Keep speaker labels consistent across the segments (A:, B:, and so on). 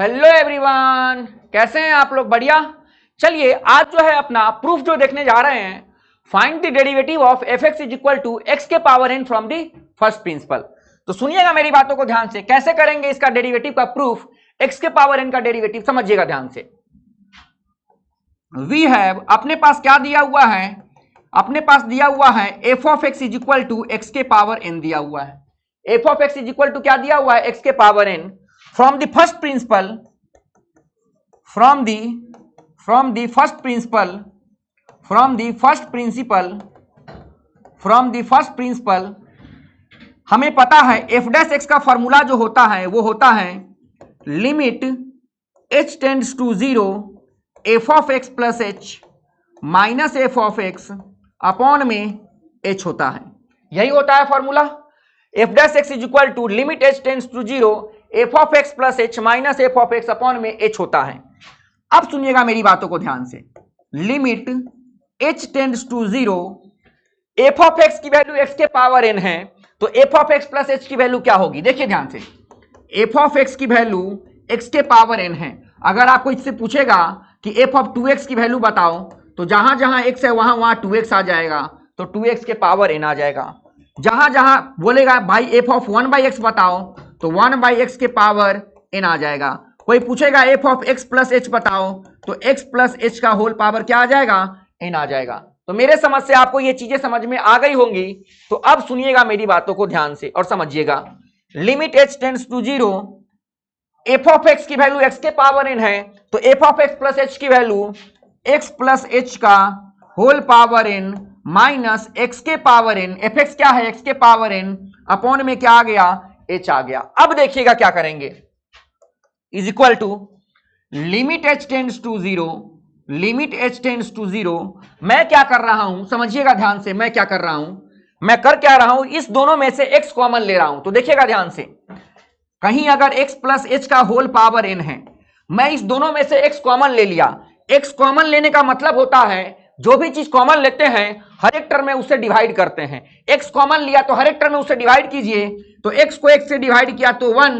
A: Hello everyone, कैसे हैं आप लोग? बढ़िया। चलिए आज जो है अपना प्रूफ जो देखने जा रहे हैं, find the derivative of f x is equal to x के power n from the first principle. तो सुनिएगा मेरी बातों को ध्यान से, कैसे करेंगे इसका डेरिवेटिव का प्रूफ, एक्स के पावर एन का डेरिवेटिव समझिएगा ध्यान से। वी हैव, अपने पास क्या दिया हुआ है, अपने पास दिया हुआ है f of x is equal to x के पावर एन दिया हुआ है। F of x is equal to क्या दिया हुआ है, एक्स के power n from the first principle, from the first principle हमें पता है एफ डैश एक्स का फॉर्मूला जो होता है वो होता है limit h tends to zero f of x plus h minus f of x upon में एच होता है। यही होता है formula. F dash x is equal to limit h tends to zero f of x plus h minus f of x upon में h होता है। अब सुनिएगा मेरी बातों को ध्यान से, limit h tends to zero, f of x की वैल्यू एक्स के पावर एन है, तो f of x plus h की वैल्यू क्या होगी? देखिए ध्यान से, एफ ऑफ एक्स की वैल्यू एक्स के पावर एन है। अगर आपको इससे पूछेगा कि एफ ऑफ 2x की वैल्यू बताओ, तो जहां जहां x है वहां वहां 2x आ जाएगा, तो 2x के पावर n आ जाएगा। जहां जहां बोलेगा भाई एफ ऑफ 1/x बताओ, तो 1/x के पावर n आ जाएगा। कोई पूछेगा F of x plus H बताओ, तो x प्लस एच का होल पावर क्या आ जाएगा? n आ जाएगा। तो मेरे समझ से आपको ये चीजें समझ में आ गई होंगी। तो अब सुनिएगा मेरी बातों को ध्यान से और समझिएगा। Limit h tends to zero, f of x की वैल्यू x के पावर n है, तो f of x plus h की वैल्यू x प्लस एच का whole power n minus x के पावर n, एफ एक्स क्या है? x के पावर n अपॉन में क्या आ गया? h आ गया। अब देखिएगा क्या करेंगे, is equal to limit h tends to zero, limit h tends to zero. मैं क्या कर रहा हूं समझिएगा ध्यान से, मैं क्या कर रहा हूं, मैं कर क्या रहा हूं, इस दोनों में से x कॉमन ले रहा हूं। तो देखिएगा ध्यान से, कहीं अगर x प्लस एच का होल पावर n है, मैं इस दोनों में से x कॉमन ले लिया। x कॉमन लेने का मतलब होता है जो भी चीज कॉमन लेते हैं हर एक टर्म में उससे डिवाइड करते हैं। x कॉमन लिया तो हर एक टर्म में उससे डिवाइड कीजिए, तो x को x से डिवाइड किया तो 1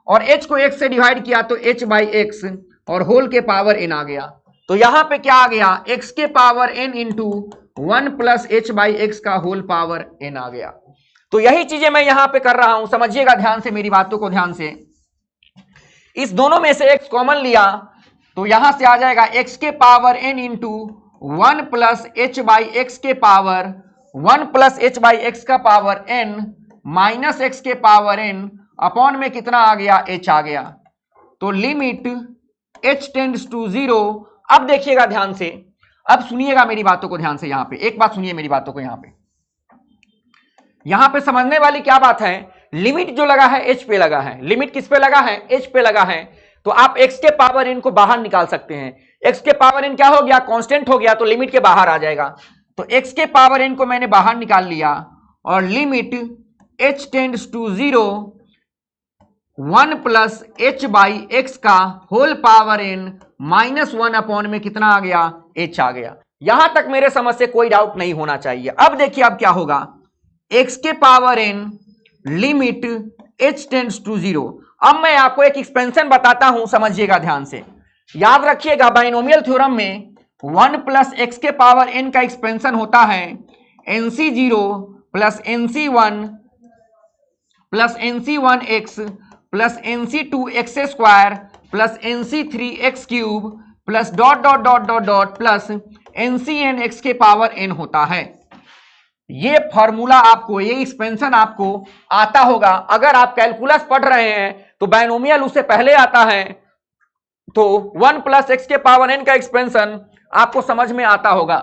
A: और h को x से डिवाइड किया तो h बाई एक्स और होल के पावर n आ गया। तो यहां पे क्या आ गया? x के power n into 1 plus h by x का होल पावर n आ गया। तो यही चीजें मैं यहां पे कर रहा हूं, समझिएगा ध्यान से मेरी बातों को ध्यान से। इस दोनों में से x कॉमन लिया तो यहां से आ जाएगा x के power n into 1 plus h by x के power 1 plus h by x का पावर n माइनस एक्स के पावर n अपॉन में कितना आ गया? h आ गया। तो limit h tends to zero. अब देखिएगा ध्यान से, अब सुनिएगा मेरी बातों को ध्यान से। यहां पे एक बात सुनिए मेरी बातों को, यहां पे समझने वाली क्या बात है, लिमिट जो लगा है h पे लगा है। लिमिट किस पे लगा है? h पे लगा है। तो आप x के पावर n को बाहर निकाल सकते हैं। x के पावर n क्या हो गया? कांस्टेंट हो गया, तो लिमिट के बाहर आ जाएगा। तो x के पावर n को मैंने बाहर निकाल लिया और limit h tends to zero 1 plus h by x का whole power n minus 1 upon में कितना आ गया? h आ गया। यहां तक मेरे समझ से कोई डाउट नहीं होना चाहिए। अब देखिए अब क्या होगा, x के power n limit h tends to zero. अब मैं आपको एक एक्सपेंशन बताता हूं, समझिएगा ध्यान से। याद रखिएगा बाइनोमियल थ्योरम में 1 प्लस एक्स के पावर n का एक्सपेंशन होता है nc0 plus nc1 plus nc1 x plus nc2 x square plus nc3 x cube plus dot dot dot dot dot plus ncn x के पावर n होता है। ये formula आपको, ये एक्सपेंशन आपको आता होगा। अगर आप कैलकुलस पढ़ रहे हैं तो बाइनोमियल उससे पहले आता है, तो 1 प्लस एक्स के पावर n का एक्सपेंशन आपको समझ में आता होगा।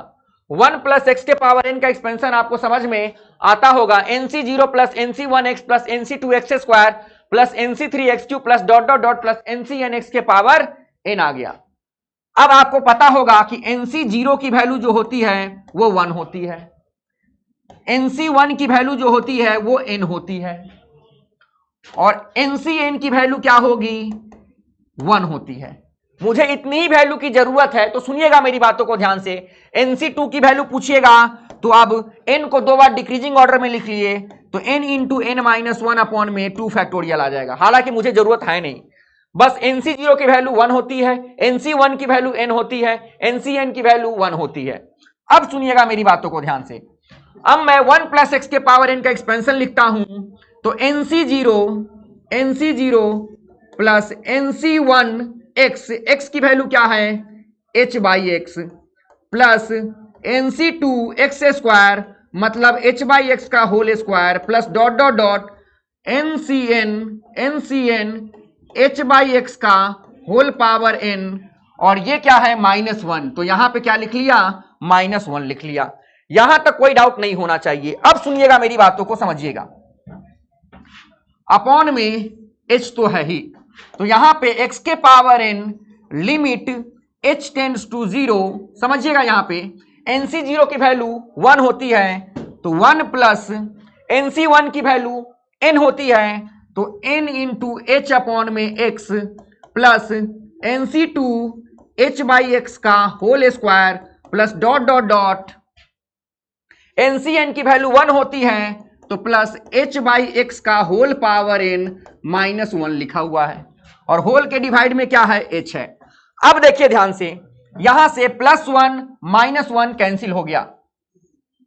A: 1 प्लस एक्स के पावर n का एक्सपेंशन आपको समझ में आता होगा। nc0 plus nc1 x plus nc2 x square plus nc3 x cube plus dot dot dot plus ncn x के पावर n आ गया। अब आपको पता होगा कि nc0 की वैल्यू जो होती है वो 1 होती है, nc1 की वैल्यू जो होती है वो n होती है, और ncn की वैल्यू क्या होगी? 1 होती है। मुझे इतनी ही वैल्यू की जरूरत है, तो सुनिएगा मेरी बातों को ध्यान से। nc2 की वैल्यू पूछिएगा तो अब n को 2 बार डिक्रीजिंग ऑर्डर में लिख लिए, तो n into n minus 1 upon में 2 फैक्टोरियल आ जाएगा। हालांकि मुझे जरूरत है नहीं, बस NC0 की वैल्यू 1 होती है, NC1 की वैल्यू n होती है, NCn की वैल्यू 1 होती है। अब सुनिएगा मेरी बातों को ध्यान से। अब मैं 1 प्लस एक्स के पावर n का एक्सपेंशन लिखता हूं, तो NC0 प्लस NC1 x की वैल्यू क्या है h/x plus NC2 x square मतलब h/x का whole square plus dot dot dot NCn h/x का होल पावर n, और ये क्या है -1, तो यहां पे क्या लिख लिया -1 लिख लिया। यहां तक कोई डाउट नहीं होना चाहिए। अब सुनिएगा मेरी बातों को समझिएगा। अपॉन में h तो है ही, तो यहां पे x के power n limit h tends to 0, समझिएगा यहां पे NC0 की वैल्यू 1 होती है, तो 1 प्लस NC1 की वैल्यू n होती है, तो n इंटू h अपॉन में x प्लस NC2 h/x का whole square plus dot dot dot NCn की वैल्यू 1 होती है, तो प्लस h/x का होल पावर n -1 लिखा हुआ है, और होल के डिवाइड में क्या है h है। अब देखिए ध्यान से, यहां से +1 -1 कैंसिल हो गया,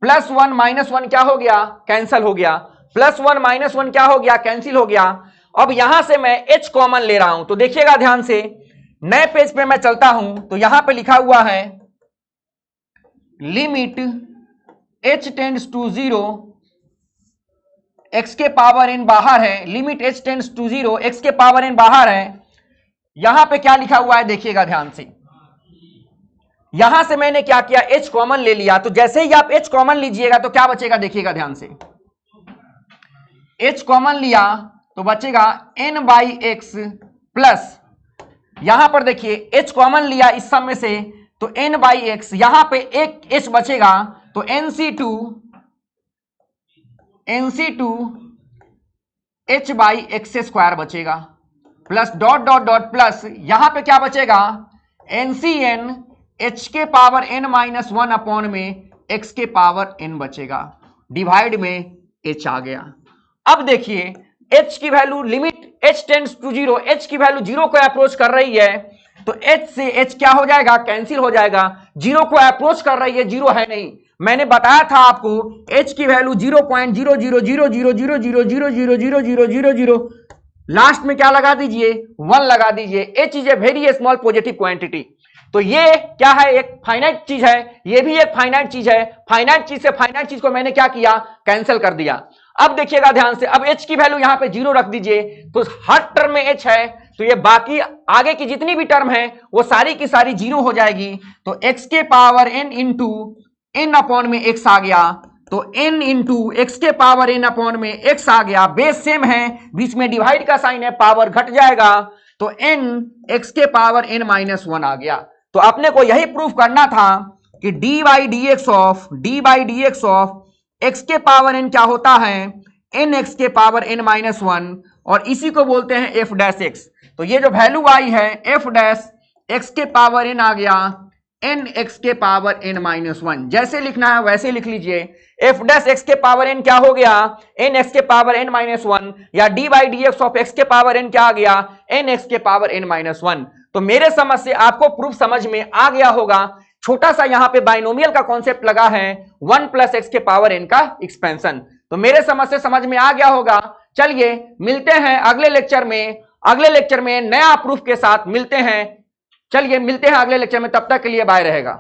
A: +1 -1 क्या हो गया कैंसिल हो गया, +1 -1 क्या हो गया कैंसिल हो गया। अब यहां से मैं h कॉमन ले रहा हूं, तो देखिएगा ध्यान से, नए पेज पे मैं चलता हूं, तो यहां पे लिखा हुआ है limit h tends to 0, x के पावर n बाहर है, limit h tends to 0, x के पावर n बाहर है। यहां पे क्या लिखा हुआ है देखिएगा ध्यान से, यहां से मैंने क्या किया h कॉमन ले लिया, तो जैसे ही आप h कॉमन लीजिएगा तो क्या बचेगा देखिएगा ध्यान से, h कॉमन लिया तो बचेगा n/x प्लस, यहां पर देखिए h कॉमन लिया इस सब में से, तो n/x, यहां पे एक h बचेगा, तो NC2 h/x स्क्वायर बचेगा plus dot dot dot plus, यहां पे क्या बचेगा NCn h के पावर n-1 अपॉन में x के पावर n बचेगा, डिवाइड में h आ गया। अब देखिए h की value limit h tends to 0, h की वैल्यू 0 को अप्रोच कर रही है, तो h से h क्या हो जाएगा कैंसिल हो जाएगा, 0 को अप्रोच कर रही है, 0 है नहीं। मैंने बताया था आपको h की वैल्यू 0.00000000000, लास्ट में क्या लगा दीजिए 1 लगा दीजिए। h is a very small positive quantity, तो ये क्या है एक फाइनाइट चीज है, ये भी एक फाइनाइट चीज है, फाइनाइट चीज से फाइनाइट चीज को मैंने क्या किया कैंसिल कर दिया। अब देखिएगा ध्यान से, अब h की वैल्यू यहां पे 0 रख दीजिए, तो हर टर्म में h है, तो ये बाकी आगे की जितनी भी टर्म है वो सारी की सारी 0 हो जाएगी, तो x के power n into n upon में x आ गया, तो n इंटू x के पावर n अपॉन में x आ गया, बेस सेम है, बीच में डिवाइड का साइन है, पावर घट जाएगा, तो n x के पावर n-1 आ गया। तो अपने को यही प्रूफ करना था कि d/dx ऑफ x के पावर n क्या होता है nx के पावर n-1, और इसी को बोलते हैं f'(x). तो ये जो वैल्यू आई है f'(x) के पावर n आ गया nx के पावर n-1, जैसे लिखना है वैसे लिख लीजिए, f'(x) के पावर n क्या हो गया nx के पावर n-1, या d/dx ऑफ x के पावर n क्या आ गया nx के पावर n-1। तो मेरे समझ से आपको प्रूफ समझ में आ गया होगा। छोटा सा यहां पे बाइनोमियल का कॉन्सेप्ट लगा है, 1 प्लस एक्स के पावर n का एक्सपेंशन, तो मेरे समझ से समझ में आ गया होगा। चलिए मिलते हैं अगले लेक्चर में नया प्रूफ के साथ मिलते हैं। चलिए मिलते हैं अगले लेक्चर में, तब तक के लिए बाय रहेगा।